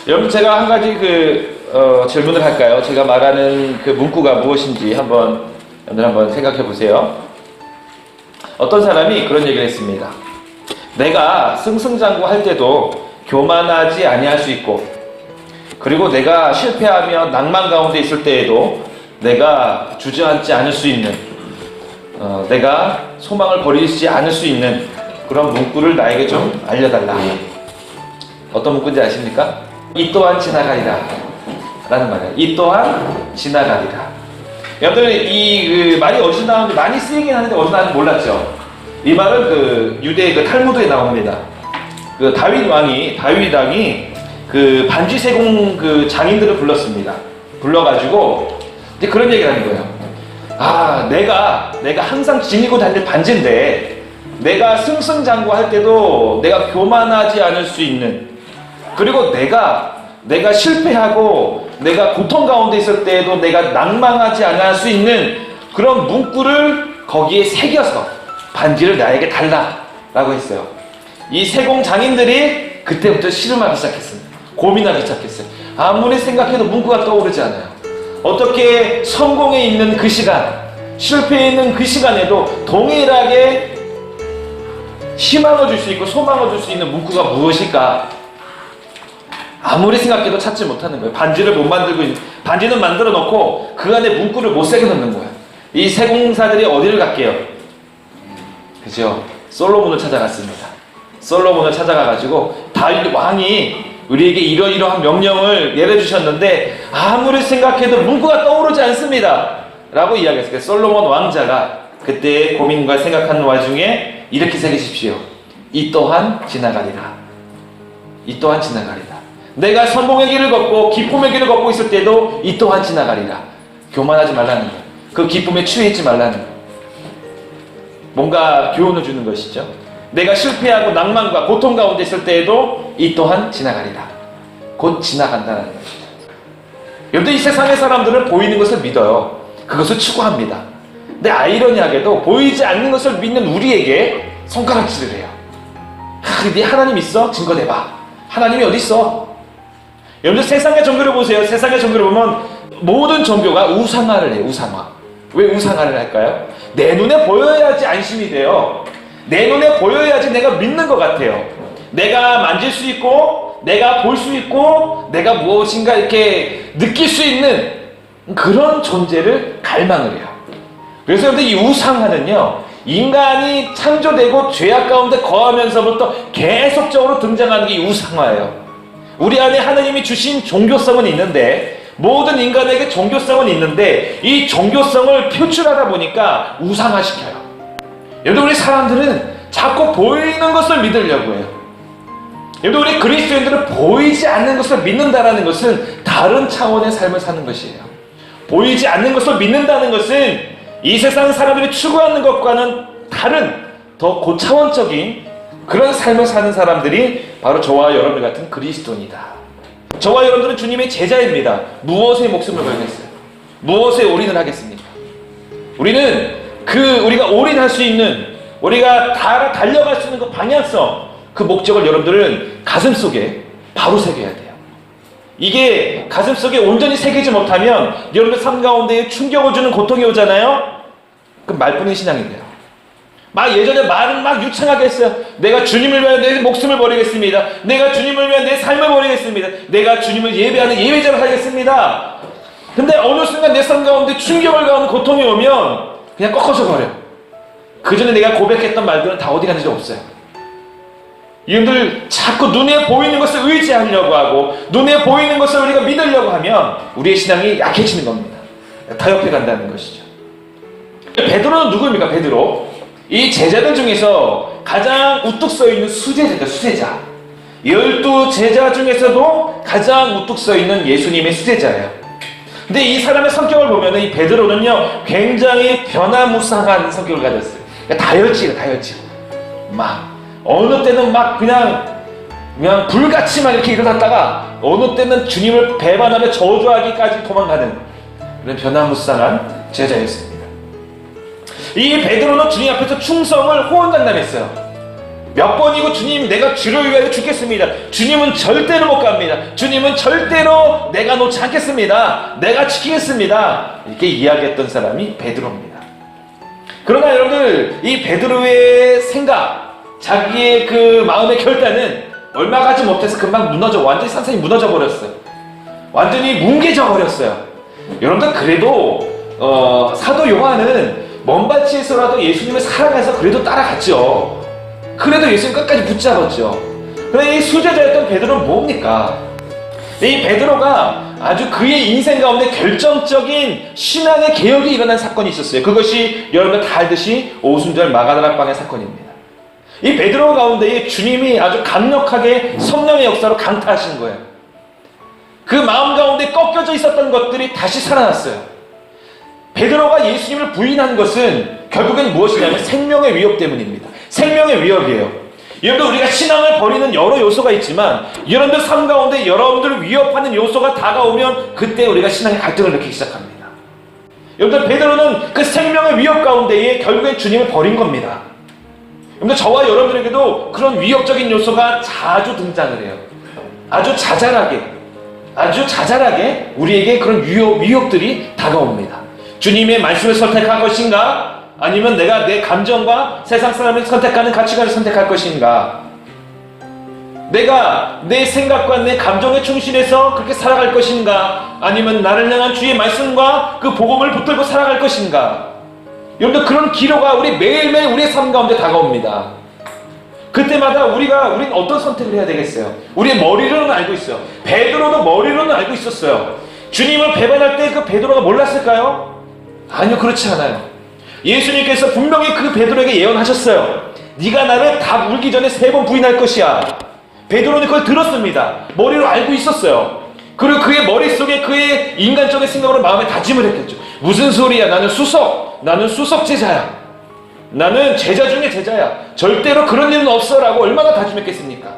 여러분, 제가 한 가지 질문을 할까요? 제가 말하는 그 문구가 무엇인지 여러분 한번 생각해 보세요. 어떤 사람이 그런 얘기를 했습니다. 내가 승승장구할 때도 교만하지 아니할 수 있고, 그리고 내가 실패하며 낭만 가운데 있을 때에도 내가 주저앉지 않을 수 있는, 내가 소망을 버리지 않을 수 있는 그런 문구를 나에게 좀 알려달라. 어떤 문구인지 아십니까? 이 또한 지나가리라 라는 말이에요. 이 또한 지나가리라. 여러분들 이 말이 어디서 나오는지 많이 쓰이긴 하는데 어디서 나오는지 몰랐죠? 이 말은 유대 탈무드에 나옵니다. 다윗 왕이 반지 세공 장인들을 불렀습니다. 불러가지고 이제 그런 얘기를 하는 거예요. 내가 항상 지니고 다닐 반지인데, 내가 승승장구할 때도 내가 교만하지 않을 수 있는, 그리고 내가 실패하고 내가 고통 가운데 있을 때에도 내가 낭망하지 않을 수 있는 그런 문구를 거기에 새겨서 반지를 나에게 달라라고 했어요. 이 세공 장인들이 그때부터 씨름하기 시작했습니다. 고민하기 시작했어요. 아무리 생각해도 문구가 떠오르지 않아요. 어떻게 성공에 있는 그 시간, 실패에 있는 그 시간에도 동일하게 희망을 줄 수 있고 소망을 줄 수 있는 문구가 무엇일까? 아무리 생각해도 찾지 못하는 거예요. 반지는 만들어 놓고 그 안에 문구를 못 새겨 넣는 거예요. 이 세공사들이 어디를 갈게요? 그죠? 솔로몬을 찾아갔습니다. 솔로몬을 찾아가가지고 다윗 왕이 우리에게 이러이러한 명령을 내려주셨는데 아무리 생각해도 문구가 떠오르지 않습니다 라고 이야기했어요. 솔로몬 왕자가 그때 고민과 생각하는 와중에 이렇게 새기십시오. 이 또한 지나가리라. 이 또한 지나가리라. 내가 성공의 길을 걷고 기쁨의 길을 걷고 있을 때도 이 또한 지나가리라. 교만하지 말라는 거예요. 그 기쁨에 취해있지 말라는 거예요. 뭔가 교훈을 주는 것이죠. 내가 실패하고 낭만과 고통 가운데 있을 때에도 이 또한 지나가리라. 곧 지나간다는 것입니다. 여러분들, 이 세상의 사람들은 보이는 것을 믿어요. 그것을 추구합니다. 근데 아이러니하게도 보이지 않는 것을 믿는 우리에게 손가락질을 해요. 네 하나님 있어? 증거 내봐. 하나님이 어디 있어? 여러분들, 세상의 종교를 보세요. 세상의 종교를 보면 모든 종교가 우상화를 해요. 우상화. 왜 우상화를 할까요? 내 눈에 보여야지 안심이 돼요. 내 눈에 보여야지 내가 믿는 것 같아요. 내가 만질 수 있고, 내가 볼 수 있고, 내가 무엇인가 이렇게 느낄 수 있는 그런 존재를 갈망을 해요. 그래서 여러분들, 이 우상화는요, 인간이 창조되고 죄악 가운데 거하면서부터 계속적으로 등장하는 게 이 우상화예요. 우리 안에 하나님이 주신 종교성은 있는데, 모든 인간에게 종교성은 있는데, 이 종교성을 표출하다 보니까 우상화시켜요. 여러분, 우리 사람들은 자꾸 보이는 것을 믿으려고 해요. 여러분, 우리 그리스도인들은 보이지 않는 것을 믿는다는 것은 다른 차원의 삶을 사는 것이에요. 보이지 않는 것을 믿는다는 것은 이 세상 사람들이 추구하는 것과는 다른 더 고차원적인 그런 삶을 사는 사람들이 바로 저와 여러분 같은 그리스도인이다. 저와 여러분들은 주님의 제자입니다. 무엇에 목숨을 걸겠어요? 무엇에 올인을 하겠습니까? 우리는 우리가 올인할 수 있는, 우리가 달려갈 수 있는 그 방향성, 그 목적을 여러분들은 가슴속에 바로 새겨야 돼요. 이게 가슴속에 온전히 새기지 못하면 여러분들 삶 가운데 충격을 주는 고통이 오잖아요? 그럼 말뿐인 신앙인데요. 예전에 말은 유창하게 했어요. 내가 주님을 위하여 내 목숨을 버리겠습니다. 내가 주님을 위하여 내 삶을 버리겠습니다. 내가 주님을 예배하는 예배자로 살겠습니다. 근데 어느 순간 내 삶 가운데 충격을 가하는 고통이 오면 그냥 꺾어져 버려. 그 전에 내가 고백했던 말들은 다 어디 갔는지 없어요. 여러분들, 자꾸 눈에 보이는 것을 의지하려고 하고 눈에 보이는 것을 우리가 믿으려고 하면 우리의 신앙이 약해지는 겁니다. 타협해 간다는 것이죠. 베드로는 누구입니까? 베드로, 이 제자들 중에서 가장 우뚝 서 있는 수제자죠. 수제자. 12제자 중에서도 가장 우뚝 서 있는 예수님의 수제자예요. 근데 이 사람의 성격을 보면 이 베드로는요, 굉장히 변화무쌍한 성격을 가졌어요. 다혈질이에요. 어느 때는 그냥 불같이 이렇게 일어났다가 어느 때는 주님을 배반하며 저주하기까지 도망가는 그런 변화무쌍한 제자였습니다. 이 베드로는 주님 앞에서 충성을 호언장담했어요. 몇 번이고 주님 내가 주를 위하여 죽겠습니다. 주님은 절대로 못 갑니다. 주님은 절대로 내가 놓지 않겠습니다. 내가 지키겠습니다. 이렇게 이야기했던 사람이 베드로입니다. 그러나 여러분들 이 베드로의 생각, 자기의 그 마음의 결단은 얼마 가지 못해서 금방 완전히 산산이 무너져 버렸어요. 완전히 뭉개져 버렸어요. 여러분들 그래도 사도 요한은 먼발치에서라도 예수님을 사랑해서 그래도 따라갔죠. 그래도 예수님 끝까지 붙잡았죠. 그런데 이 수제자였던 베드로는 뭡니까? 이 베드로가 아주 그의 인생 가운데 결정적인 신앙의 개혁이 일어난 사건이 있었어요. 그것이 여러분들 다 알듯이 오순절 마가다락방의 사건입니다. 이 베드로 가운데에 주님이 아주 강력하게 성령의 역사로 강타하신 거예요. 그 마음 가운데 꺾여져 있었던 것들이 다시 살아났어요. 베드로가 예수님을 부인한 것은 결국엔 무엇이냐면 생명의 위협 때문입니다. 생명의 위협이에요. 여러분들 우리가 신앙을 버리는 여러 요소가 있지만 여러분들 삶 가운데 여러분들을 위협하는 요소가 다가오면 그때 우리가 신앙의 갈등을 느끼기 시작합니다. 여러분들 베드로는 그 생명의 위협 가운데에 결국엔 주님을 버린 겁니다. 여러분들 저와 여러분들에게도 그런 위협적인 요소가 자주 등장을 해요. 아주 자잘하게 우리에게 그런 위협들이 다가옵니다. 주님의 말씀을 선택할 것인가? 아니면 내가 내 감정과 세상 사람을 선택하는 가치관을 선택할 것인가? 내가 내 생각과 내 감정에 충실해서 그렇게 살아갈 것인가? 아니면 나를 향한 주의 말씀과 그 복음을 붙들고 살아갈 것인가? 여러분들 그런 기로가 우리 매일매일 우리의 삶 가운데 다가옵니다. 그때마다 우리는 어떤 선택을 해야 되겠어요? 우리의 머리로는 알고 있어요. 베드로도 머리로는 알고 있었어요. 주님을 배반할 때 그 베드로가 몰랐을까요? 아니요, 그렇지 않아요. 예수님께서 분명히 그 베드로에게 예언하셨어요. 네가 나를 다 물기 전에 3번 부인할 것이야. 베드로는 그걸 들었습니다. 머리로 알고 있었어요. 그리고 그의 머릿속에 그의 인간적인 생각으로 마음에 다짐을 했겠죠. 무슨 소리야, 나는 수석 제자야. 나는 제자 중에 제자야. 절대로 그런 일은 없어라고 얼마나 다짐했겠습니까?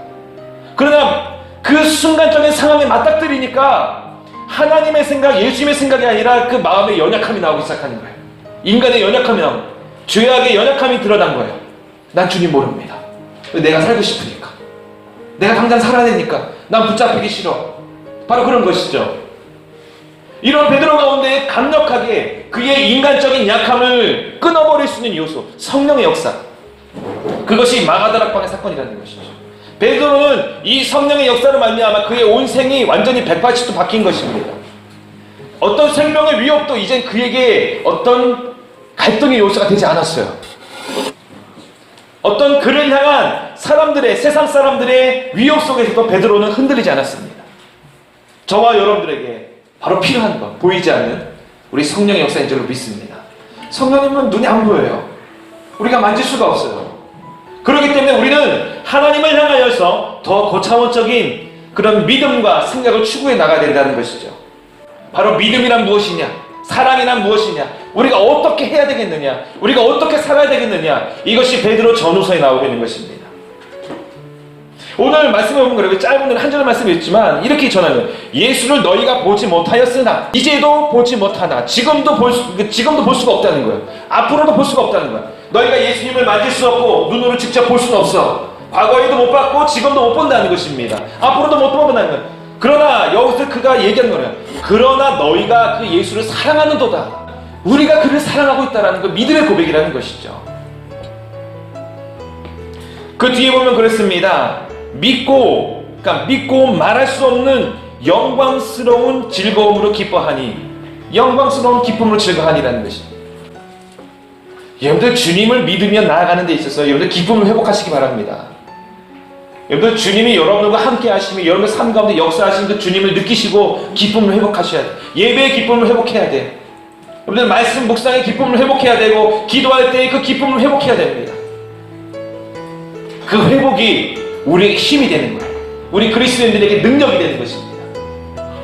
그러나 그 순간적인 상황에 맞닥뜨리니까 하나님의 생각, 예수님의 생각이 아니라 그 마음의 연약함이 나오기 시작하는 거예요. 인간의 연약함이 나오고 죄악의 연약함이 드러난 거예요. 난 주님 모릅니다. 내가 살고 싶으니까, 내가 당장 살아야 되니까 난 붙잡히기 싫어. 바로 그런 것이죠. 이런 베드로 가운데 강력하게 그의 인간적인 약함을 끊어버릴 수 있는 요소, 성령의 역사, 그것이 마가다락방의 사건이라는 것이죠. 베드로는 이 성령의 역사를 말미암아 그의 온 생이 완전히 180도 바뀐 것입니다. 어떤 생명의 위협도 이젠 그에게 어떤 갈등의 요소가 되지 않았어요. 어떤 그를 향한 세상 사람들의 위협 속에서도 베드로는 흔들리지 않았습니다. 저와 여러분들에게 바로 필요한 것, 보이지 않는 우리 성령의 역사인 줄로 믿습니다. 성령님은 눈이 안 보여요. 우리가 만질 수가 없어요. 그렇기 때문에 우리는 하나님을 향하여서 더 고차원적인 그런 믿음과 생각을 추구해 나가야 된다는 것이죠. 바로 믿음이란 무엇이냐? 사랑이란 무엇이냐? 우리가 어떻게 해야 되겠느냐? 우리가 어떻게 살아야 되겠느냐? 이것이 베드로 전후서에 나오고 있는 것입니다. 오늘 말씀해 보면 그렇게 짧은 한 절 말씀이 있지만 이렇게 전하는, 예수를 너희가 보지 못하였으나 이제도 보지 못하나 지금도 볼 수가 없다는 거예요. 앞으로도 볼 수가 없다는 거예요. 너희가 예수님을 만질 수 없고 눈으로 직접 볼 수는 없어. 과거에도 못 봤고 지금도 못 본다는 것입니다. 앞으로도 못 본다는 거예요. 그러나 여기서 그가 얘기하는 거예요. 그러나 너희가 그 예수를 사랑하는도다. 우리가 그를 사랑하고 있다는 그 믿음의 고백이라는 것이죠. 그 뒤에 보면 그랬습니다. 믿고 말할 수 없는 영광스러운 즐거움으로 기뻐하니, 영광스러운 기쁨으로 즐거하니라는 것입니다. 여러분들 주님을 믿으며 나아가는 데 있어서 여러분들 기쁨을 회복하시기 바랍니다. 여러분들 주님이 여러분과 함께 하시며 여러분의 삶 가운데 역사하시는 그 주님을 느끼시고 기쁨을 회복하셔야 돼요. 예배의 기쁨을 회복해야 돼요. 여러분들 말씀 묵상의 기쁨을 회복해야 되고 기도할 때 그 기쁨을 회복해야 됩니다. 그 회복이 우리에게 힘이 되는 거예요. 우리 그리스도인들에게 능력이 되는 것입니다.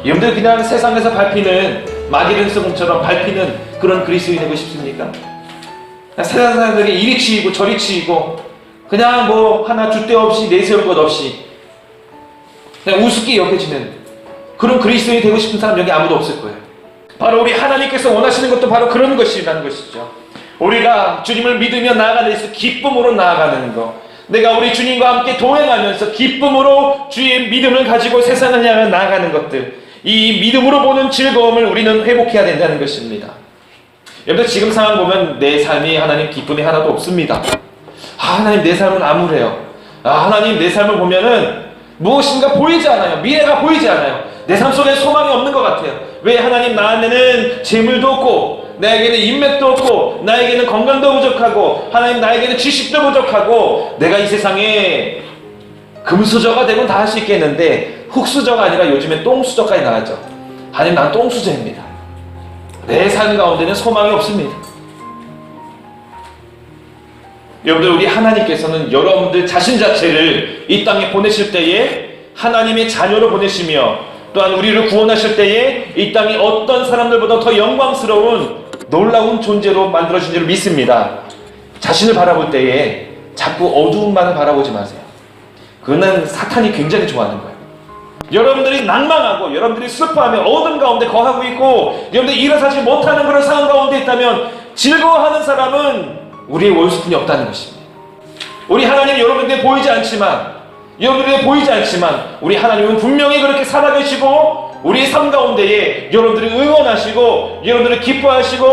여러분들 그냥 세상에서 밟히는 마디른성처럼 밟히는 그런 그리스도인이 되고 싶습니까? 세상 사람들이 이리 치이고 저리 치이고 그냥 뭐 하나 줏대 없이 내세울 것 없이 그냥 우습게 여겨지는 그런 그리스도인이 되고 싶은 사람 여기 아무도 없을 거예요. 바로 우리 하나님께서 원하시는 것도 바로 그런 것이라는 것이죠. 우리가 주님을 믿으며 나아가는 데서 기쁨으로 나아가는 것, 내가 우리 주님과 함께 동행하면서 기쁨으로 주의 믿음을 가지고 세상을 향해 나아가는 것들, 이 믿음으로 보는 즐거움을 우리는 회복해야 된다는 것입니다. 여러분들 지금 상황 보면 내 삶이 하나님 기쁨이 하나도 없습니다. 하나님 내 삶은 암울해요. 하나님 내 삶을 보면은 무엇인가 보이지 않아요. 미래가 보이지 않아요. 내 삶 속에 소망이 없는 것 같아요. 왜 하나님 나한테는 재물도 없고 나에게는 인맥도 없고 나에게는 건강도 부족하고 하나님 나에게는 지식도 부족하고 내가 이 세상에 금수저가 되면 다 할 수 있겠는데 흙수저가 아니라 요즘엔 똥수저까지 나왔죠. 하나님 난 똥수저입니다. 내 삶 가운데는 소망이 없습니다. 여러분들 우리 하나님께서는 여러분들 자신 자체를 이 땅에 보내실 때에 하나님의 자녀로 보내시며 또한 우리를 구원하실 때에 이 땅이 어떤 사람들보다 더 영광스러운 놀라운 존재로 만들어진 줄 믿습니다. 자신을 바라볼 때에 자꾸 어두움만을 바라보지 마세요. 그거는 사탄이 굉장히 좋아하는 거예요. 여러분들이 낭망하고 여러분들이 슬퍼하며 어둠 가운데 거하고 있고 여러분들이 일어서지 못하는 그런 상황 가운데 있다면 즐거워하는 사람은 우리의 원수뿐이 없다는 것입니다. 우리 하나님 여러분들에게 보이지 않지만 우리 하나님은 분명히 그렇게 살아계시고 우리의 삶 가운데에 여러분들을 응원하시고 여러분들을 기뻐하시고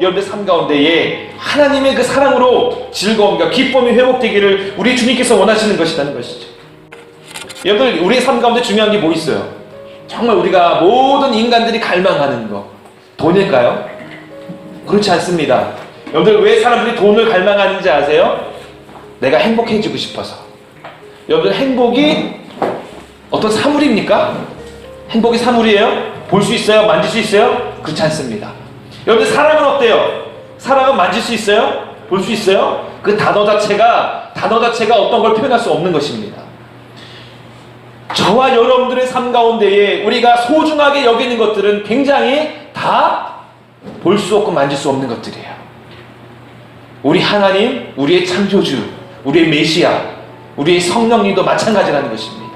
여러분들의 삶 가운데에 하나님의 그 사랑으로 즐거움과 기쁨이 회복되기를 우리 주님께서 원하시는 것이라는 것이죠. 여러분들 우리의 삶 가운데 중요한 게 뭐 있어요? 정말 우리가 모든 인간들이 갈망하는 거 돈일까요? 그렇지 않습니다. 여러분들 왜 사람들이 돈을 갈망하는지 아세요? 내가 행복해지고 싶어서. 여러분들 행복이 어떤 사물입니까? 행복이 사물이에요? 볼 수 있어요? 만질 수 있어요? 그렇지 않습니다. 여러분들 사랑은 어때요? 사랑은 만질 수 있어요? 볼 수 있어요? 그 단어 자체가 어떤 걸 표현할 수 없는 것입니다. 저와 여러분들의 삶 가운데에 우리가 소중하게 여기는 것들은 굉장히 다 볼 수 없고 만질 수 없는 것들이에요. 우리 하나님, 우리의 창조주, 우리의 메시아, 우리의 성령님도 마찬가지라는 것입니다.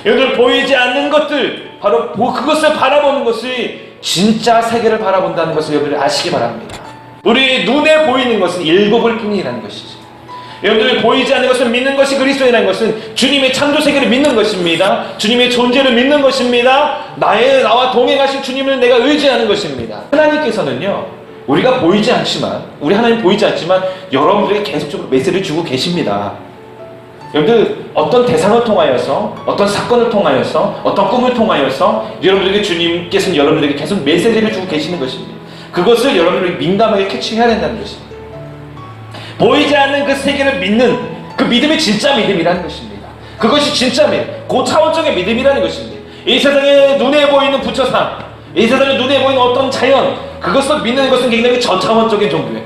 여러분들 보이지 않는 것들, 바로 그것을 바라보는 것이 진짜 세계를 바라본다는 것을 여러분들 아시기 바랍니다. 우리 눈에 보이는 것은 일곱을 뿐이라는 것이죠. 여러분들 보이지 않는 것을 믿는 것이 그리스도인이라는 것은 주님의 창조 세계를 믿는 것입니다. 주님의 존재를 믿는 것입니다. 나와 동행하신 주님을 내가 의지하는 것입니다. 하나님께서는요, 우리가 보이지 않지만, 우리 하나님 보이지 않지만 여러분들에게 계속적으로 메시지를 주고 계십니다. 여러분들 어떤 대상을 통하여서, 어떤 사건을 통하여서, 어떤 꿈을 통하여서 여러분들에게 주님께서는 여러분들에게 계속 메시지를 주고 계시는 것입니다. 그것을 여러분들이 민감하게 캐치해야 된다는 것입니다. 보이지 않는 그 세계를 믿는 그 믿음이 진짜 믿음이라는 것입니다. 그것이 진짜 믿음, 고차원적인 믿음이라는 것입니다. 이 세상에 눈에 보이는 부처상, 이 세상에 눈에 보이는 어떤 자연, 그것을 믿는 것은 굉장히 저차원적인 정도예요.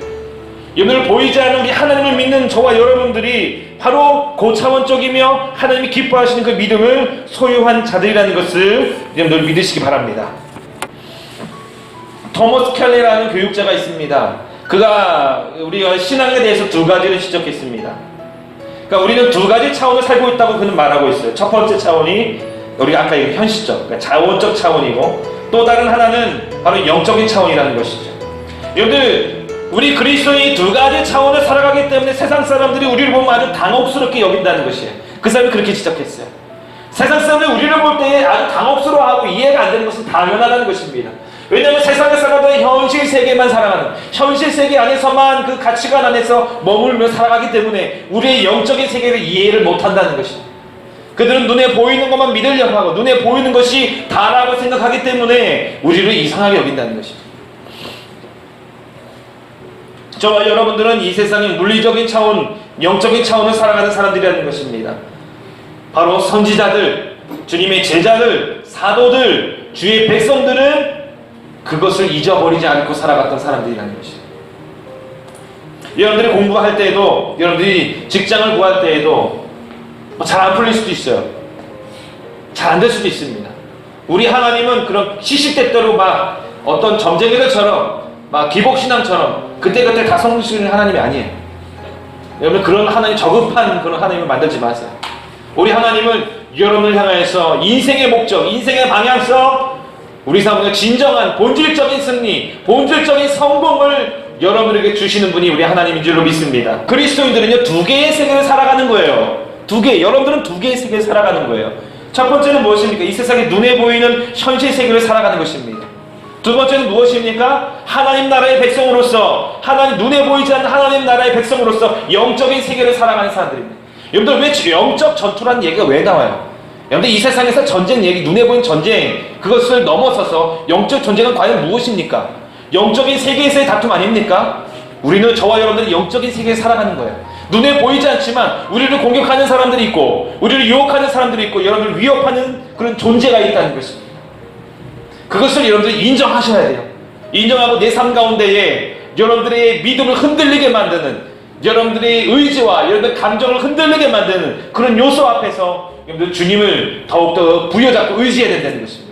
여러분들 보이지 않는 우리 하나님을 믿는 저와 여러분들이 바로 고차원적이며 하나님이 기뻐하시는 그 믿음을 소유한 자들이라는 것을 여러분들 믿으시기 바랍니다. 토머스 켈리라는 교육자가 있습니다. 그가 우리가 신앙에 대해서 두 가지를 지적했습니다. 그러니까 우리는 두 가지 차원을 살고 있다고 그는 말하고 있어요. 첫 번째 차원이 우리가 아까 얘기한 현실적, 그러니까 자원적 차원이고 또 다른 하나는 바로 영적인 차원이라는 것이죠. 여러분들 우리 그리스도인이 두 가지 차원을 살아가기 때문에 세상 사람들이 우리를 보면 아주 당혹스럽게 여긴다는 것이에요. 그 사람이 그렇게 지적했어요. 세상 사람들이 우리를 볼 때 아주 당혹스러워하고 이해가 안 되는 것은 당연하다는 것입니다. 왜냐하면 세상의 사람들은 현실 세계만 살아가는, 현실 세계 안에서만 그 가치관 안에서 머물며 살아가기 때문에 우리의 영적인 세계를 이해를 못한다는 것입니다. 그들은 눈에 보이는 것만 믿으려고 하고 눈에 보이는 것이 다라고 생각하기 때문에 우리를 이상하게 여긴다는 것입니다. 저와 여러분들은 이 세상의 물리적인 차원, 영적인 차원을 살아가는 사람들이라는 것입니다. 바로 선지자들, 주님의 제자들, 사도들, 주의 백성들은 그것을 잊어버리지 않고 살아갔던 사람들이라는 것입니다. 여러분들이 공부할 때에도, 여러분들이 직장을 구할 때에도 잘 안 풀릴 수도 있어요. 잘 안 될 수도 있습니다. 우리 하나님은 그런 시시때때로 막 어떤 점쟁이들처럼 막 기복신앙처럼 그때그때 다 성공시키는 하나님이 아니에요. 여러분 그런 하나님, 저급한 그런 하나님을 만들지 마세요. 우리 하나님은 여러분을 향해서 인생의 목적, 인생의 방향성, 우리 삶의 진정한 본질적인 승리, 본질적인 성공을 여러분에게 주시는 분이 우리 하나님인 줄로 믿습니다. 그리스도인들은요, 두 개의 세계를 살아가는 거예요. 두 개. 여러분들은 두 개의 세계를 살아가는 거예요. 첫 번째는 무엇입니까? 이 세상에 눈에 보이는 현실 세계를 살아가는 것입니다. 두 번째는 무엇입니까? 하나님 나라의 백성으로서, 하나님 눈에 보이지 않는 하나님 나라의 백성으로서 영적인 세계를 살아가는 사람들입니다. 여러분들 왜 영적 전투라는 얘기가 왜 나와요? 여러분들 이 세상에서 전쟁 얘기, 눈에 보이는 전쟁, 그것을 넘어서서 영적 전쟁은 과연 무엇입니까? 영적인 세계에서의 다툼 아닙니까? 우리는, 저와 여러분들은 영적인 세계에 살아가는 거예요. 눈에 보이지 않지만 우리를 공격하는 사람들이 있고, 우리를 유혹하는 사람들이 있고, 여러분을 위협하는 그런 존재가 있다는 것입니다. 그것을 여러분들이 인정하셔야 돼요. 인정하고 내 삶 가운데에 여러분들의 믿음을 흔들리게 만드는, 여러분들의 의지와 여러분들의 감정을 흔들리게 만드는 그런 요소 앞에서 여러분들 주님을 더욱더 부여잡고 의지해야 된다는 것입니다.